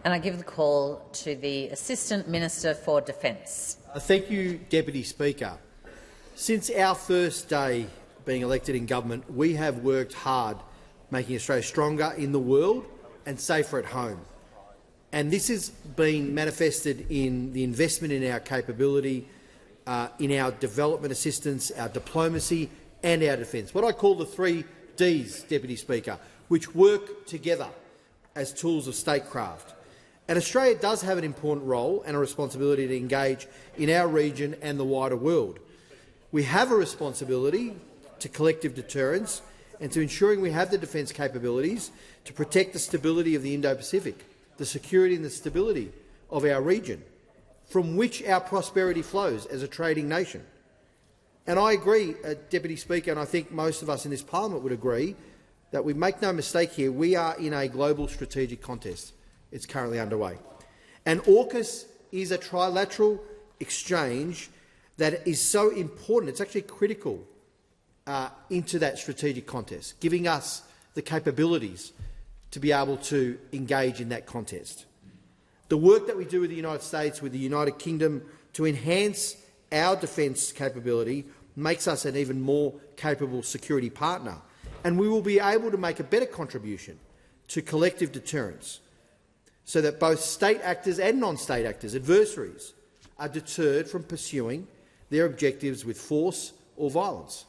And I give the call to the Assistant Minister for Defence. Thank you, Deputy Speaker. Since our first day being elected in government, we have worked hard making Australia stronger in the world and safer at home. And this has been manifested in the investment in our capability, in our development assistance, our diplomacy and our defence. What I call the 3 Ds, Deputy Speaker, which work together as tools of statecraft. And Australia does have an important role and a responsibility to engage in our region and the wider world. We have a responsibility to collective deterrence and to ensuring we have the defence capabilities to protect the stability of the Indo-Pacific, the security and the stability of our region, from which our prosperity flows as a trading nation. And I agree, Deputy Speaker, and I think most of us in this parliament would agree, that we make no mistake here, we are in a global strategic contest. It's currently underway. And AUKUS is a trilateral exchange that is so important, it's actually critical into that strategic contest, giving us the capabilities to be able to engage in that contest. The work that we do with the United States, with the United Kingdom, to enhance our defence capability makes us an even more capable security partner, and we will be able to make a better contribution to collective deterrence so that both state actors and non-state actors, adversaries, are deterred from pursuing their objectives with force or violence.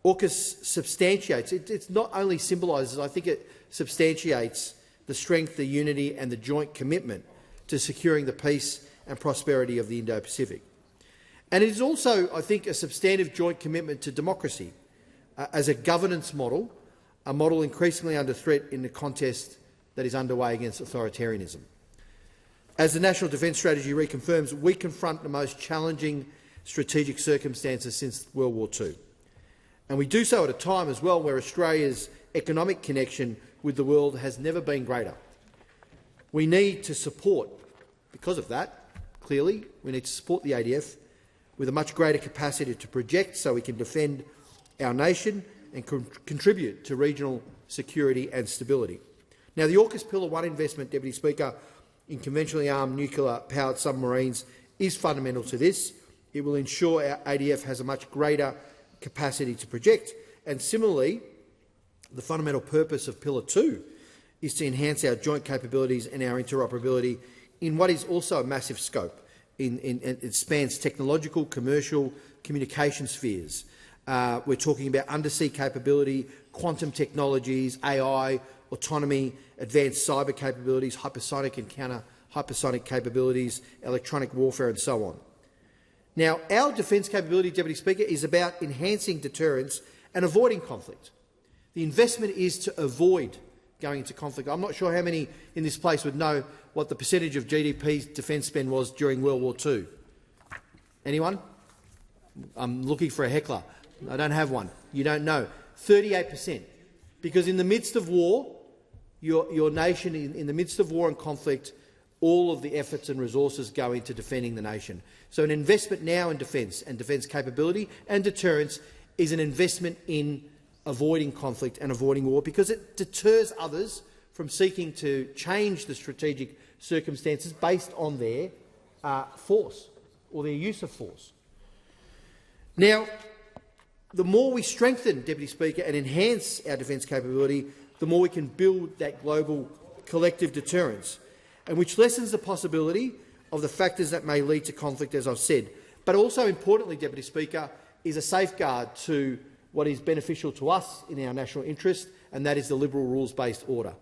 AUKUS substantiates, it not only symbolises, I think it substantiates the strength, the unity and the joint commitment to securing the peace and prosperity of the Indo-Pacific. And it is also, I think, a substantive joint commitment to democracy as a governance model, a model increasingly under threat in the contest that is underway against authoritarianism. As the National Defence Strategy reconfirms, we confront the most challenging strategic circumstances since World War II. And we do so at a time as well where Australia's economic connection with the world has never been greater. We need to support, because of that, clearly, we need to support the ADF with a much greater capacity to project so we can defend our nation and contribute to regional security and stability. Now, the AUKUS Pillar 1 investment, Deputy Speaker, in conventionally armed nuclear-powered submarines is fundamental to this. It will ensure our ADF has a much greater capacity to project, and similarly, the fundamental purpose of Pillar 2 is to enhance our joint capabilities and our interoperability in what is also a massive scope. It spans technological, commercial, communication spheres. We're talking about undersea capability, quantum technologies, AI, autonomy, advanced cyber capabilities, hypersonic and counter-hypersonic capabilities, electronic warfare and so on. Now, our defence capability, Deputy Speaker, is about enhancing deterrence and avoiding conflict. The investment is to avoid going into conflict. I'm not sure how many in this place would know what the percentage of GDP's defence spend was during World War II. Anyone? I'm looking for a heckler. I don't have one. You don't know. 38%. Because in the midst of war, your nation, in the midst of war and conflict, all of the efforts and resources go into defending the nation. So an investment now in defence and defence capability and deterrence is an investment in avoiding conflict and avoiding war, because it deters others from seeking to change the strategic circumstances based on their force or their use of force. Now, the more we strengthen, Deputy Speaker, and enhance our defence capability, the more we can build that global collective deterrence, and which lessens the possibility of the factors that may lead to conflict, as I've said. But also importantly, Deputy Speaker, is a safeguard to what is beneficial to us in our national interest, and that is the liberal rules-based order,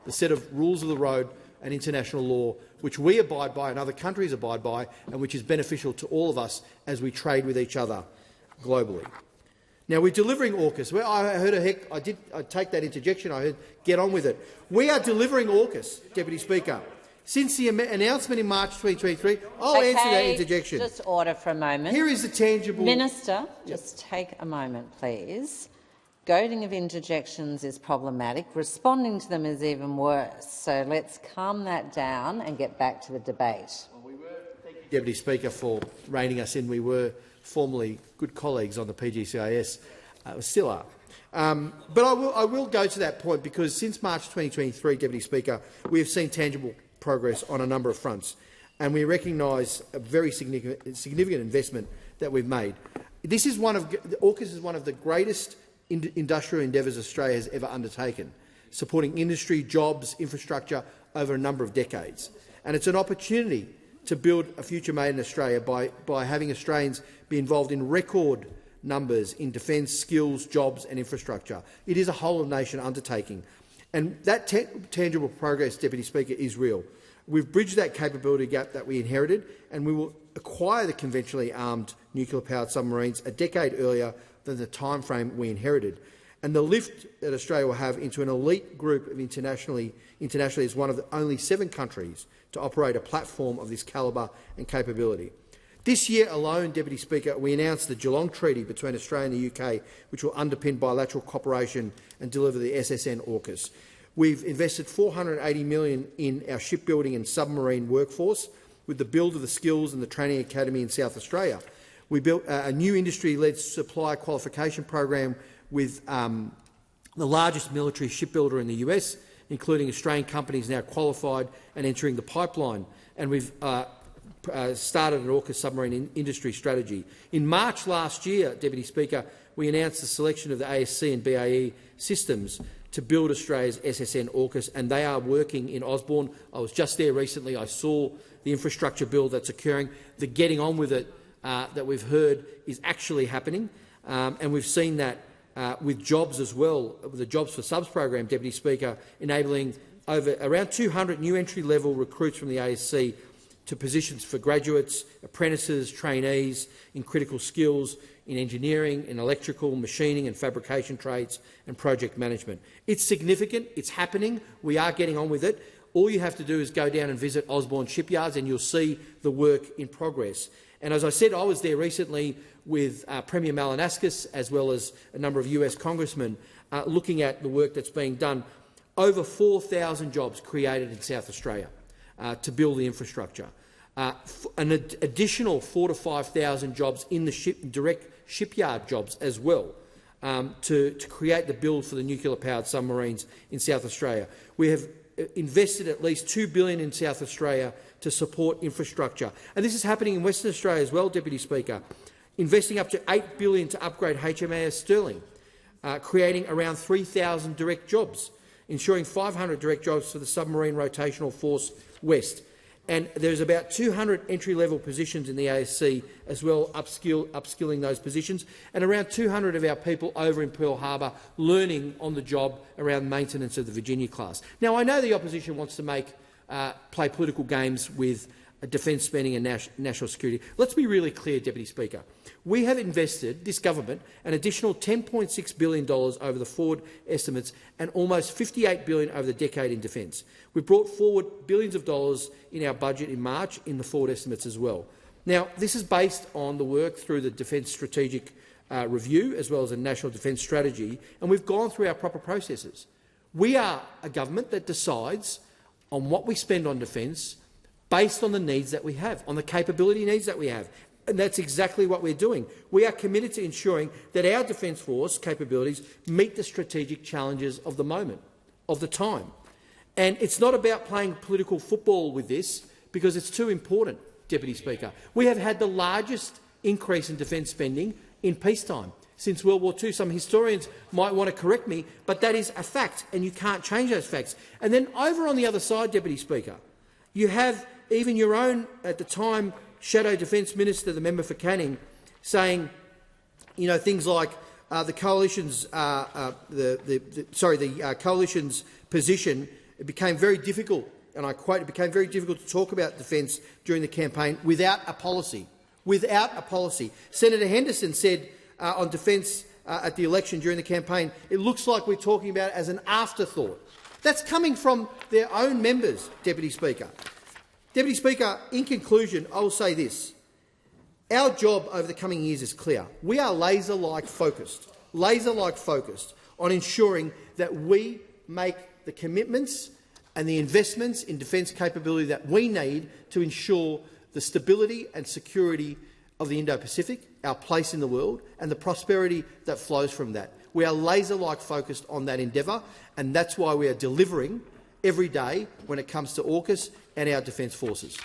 the set of rules of the road and international law which we abide by and other countries abide by, and which is beneficial to all of us as we trade with each other globally. Now, we're delivering AUKUS. Well, I heard I take that interjection. I heard, get on with it. We are delivering AUKUS, Deputy Speaker. Since the announcement in March 2023, I'll answer that interjection. Just order for a moment. Here is the tangible— Minister, just take a moment, please. Goading of interjections is problematic. Responding to them is even worse. So let's calm that down and get back to the debate. Well, thank you, Deputy Speaker, for reining us in. We were formerly good colleagues on the PGCIS. We still are. But I will go to that point, because since March 2023, Deputy Speaker, we have seen tangible progress on a number of fronts, and we recognise a very significant investment that we've made. This is AUKUS is one of the greatest industrial endeavours Australia has ever undertaken, supporting industry, jobs, infrastructure over a number of decades. And it's an opportunity to build a future made in Australia by having Australians be involved in record numbers in defence, skills, jobs and infrastructure. It is a whole-of-nation undertaking. And that tangible progress, Deputy Speaker, is real. We've bridged that capability gap that we inherited, and we will acquire the conventionally armed nuclear-powered submarines a decade earlier than the timeframe we inherited. And the lift that Australia will have into an elite group of internationally is one of the only 7 countries to operate a platform of this calibre and capability. This year alone, Deputy Speaker, we announced the Geelong Treaty between Australia and the UK, which will underpin bilateral cooperation and deliver the SSN AUKUS. We've invested $480 million in our shipbuilding and submarine workforce with the build of the Skills and the Training Academy in South Australia. We built a new industry-led supplier qualification program with the largest military shipbuilder in the US, including Australian companies now qualified and entering the pipeline. And we've started an AUKUS submarine industry strategy. In March last year, Deputy Speaker, we announced the selection of the ASC and BAE systems to build Australia's SSN AUKUS, and they are working in Osborne. I was just there recently. I saw the infrastructure build that's occurring. The getting on with it that we've heard is actually happening, and we've seen that with jobs as well, with the Jobs for Subs program, Deputy Speaker, enabling around 200 new entry-level recruits from the ASC to positions for graduates, apprentices, trainees in critical skills in engineering, in electrical, machining and fabrication trades and project management. It's significant. It's happening. We are getting on with it. All you have to do is go down and visit Osborne shipyards and you'll see the work in progress. And as I said, I was there recently with Premier Malinowskis as well as a number of US congressmen looking at the work that's being done. Over 4,000 jobs created in South Australia to build the infrastructure. An additional 4,000 to 5,000 jobs in the direct shipyard jobs as well to create the build for the nuclear-powered submarines in South Australia. We have invested at least $2 billion in South Australia to support infrastructure. And this is happening in Western Australia as well, Deputy Speaker, investing up to $8 billion to upgrade HMAS Sterling, creating around 3,000 direct jobs, ensuring 500 direct jobs for the Submarine Rotational Force West. And there's about 200 entry-level positions in the ASC as well, upskilling those positions, and around 200 of our people over in Pearl Harbor learning on the job around maintenance of the Virginia class. Now, I know the opposition wants to play political games with defence spending and national security. Let's be really clear, Deputy Speaker. We have invested, this government, an additional $10.6 billion over the forward estimates and almost $58 billion over the decade in defence. We've brought forward billions of dollars in our budget in March in the forward estimates as well. Now, this is based on the work through the Defence Strategic Review as well as a National Defence Strategy, and we've gone through our proper processes. We are a government that decides on what we spend on defence based on the needs that we have, on the capability needs that we have. And that's exactly what we're doing. We are committed to ensuring that our Defence Force capabilities meet the strategic challenges of the moment, of the time. And it's not about playing political football with this, because it's too important, Deputy Speaker. We have had the largest increase in defence spending in peacetime since World War II. Some historians might want to correct me, but that is a fact, and you can't change those facts. And then over on the other side, Deputy Speaker, you have even your own, at the time, Shadow Defence Minister, the member for Canning, saying, things like the coalition's coalition's position. It became very difficult, and I quote, "It became very difficult to talk about defence during the campaign without a policy." Without a policy, Senator Henderson said on defence at the election during the campaign, "It looks like we're talking about it as an afterthought." That's coming from their own members, Deputy Speaker. Deputy Speaker, in conclusion, I will say this. Our job over the coming years is clear. We are laser-like focused on ensuring that we make the commitments and the investments in defence capability that we need to ensure the stability and security of the Indo-Pacific, our place in the world, and the prosperity that flows from that. We are laser-like focused on that endeavour, and that's why we are delivering every day when it comes to AUKUS and our defence forces.